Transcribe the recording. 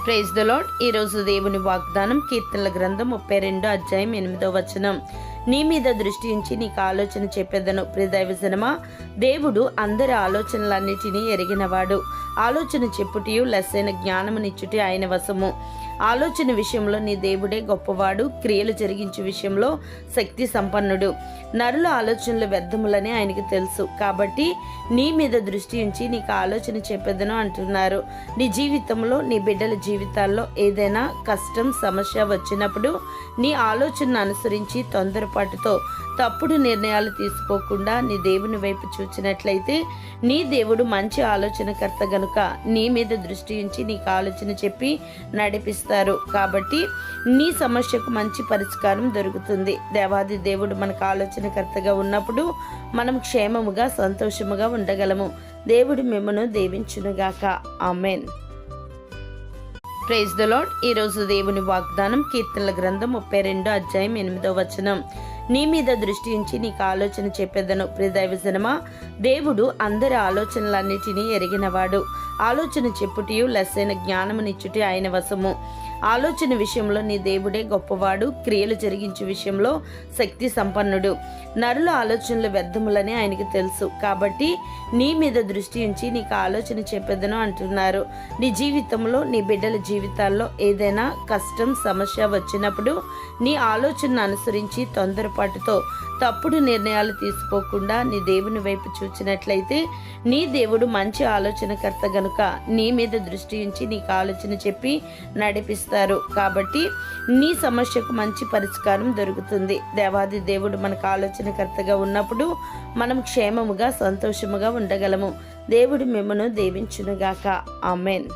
Praise the Lord. ఈరోజు దేవుని వాగ్దానం కీర్తనల గ్రంథం 32 అధ్యాయం 8వ వచనం. నీ మీద దృష్టి ఉంచి నీకు ఆలోచన చెప్పేదను. ప్రియదైవజనమా, దేవుడు అందరి ఆలోచనలన్నిటినీ ఎరిగినవాడు. ఆలోచన చెప్పుటియు లెస్సైన జ్ఞానమునిచ్చుటి ఆయన వశము. ఆలోచన విషయంలో నీ దేవుడే గొప్పవాడు, క్రియలు జరిగించే విషయంలో శక్తి సంపన్నుడు. నరుల ఆలోచనలు వ్యర్థములని ఆయనకి తెలుసు, కాబట్టి నీ మీద దృష్టి ఉంచి నీకు ఆలోచన చెప్పేదను అంటున్నారు. నీ జీవితంలో, నీ బిడ్డల జీవితాల్లో ఏదైనా కష్టం, సమస్య వచ్చినప్పుడు నీ ఆలోచనను అనుసరించి తొందరపాటుతో తప్పుడు నిర్ణయాలు తీసుకోకుండా నీ దేవుని వైపు చూచినట్లయితే నీ దేవుడు మంచి ఆలోచనకర్త గనుక నీ మీద దృష్టి ఉంచి నీకు ఆలోచన చెప్పి నడిపిస్తారు. కాబట్టి నీ సమస్యకు మంచి పరిష్కారం దొరుకుతుంది. దేవాది దేవుడు మనకు ఆలోచనకర్తగా ఉన్నప్పుడు మనం క్షేమముగా, సంతోషముగా ఉండగలము. దేవుడు మిమ్మను దీవించునుగాక. ఆమెన్. Praise the Lord. ఈరోజు దేవుని వాగ్దానం కీర్తనల గ్రంథం 32 అధ్యాయం 8వ వచనం. నీ మీద దృష్టి ఉంచి నీకు ఆలోచన చెప్పేదను. ప్రియదైవజనమా, దేవుడు అందరి ఆలోచనలన్నిటినీ ఎరిగినవాడు. ఆలోచన చెప్పుటియు లెస్సైన జ్ఞానమునిచ్చుటి ఆయన వశము. ఆలోచన విషయంలో నీ దేవుడే గొప్పవాడు, క్రియలు జరిగించే విషయంలో శక్తి సంపన్నుడు. నరుల ఆలోచనలు వ్యర్థములని ఆయనకి తెలుసు, కాబట్టి నీ మీద దృష్టి ఉంచి నీకు ఆలోచన చెప్పేదను అంటున్నారు. నీ జీవితంలో, నీ బిడ్డల జీవితాల్లో ఏదైనా కష్టం, సమస్య వచ్చినప్పుడు నీ ఆలోచనను అనుసరించి తొందరపాటుతో తప్పుడు నిర్ణయాలు తీసుకోకుండా నీ దేవుని వైపు చూచినట్లయితే నీ దేవుడు మంచి ఆలోచనకర్త గనుక నీ మీద దృష్టి ఉంచి నీకు ఆలోచన చెప్పి నడిపిస్తారు. కాబట్టి నీ సమస్యకు మంచి పరిష్కారం దొరుకుతుంది. దేవాది దేవుడు మనకు ఆలోచనకర్తగా ఉన్నప్పుడు మనం క్షేమముగా, సంతోషముగా ఉండగలము. దేవుడు మిమ్మను దీవించునుగాక. ఆమెన్.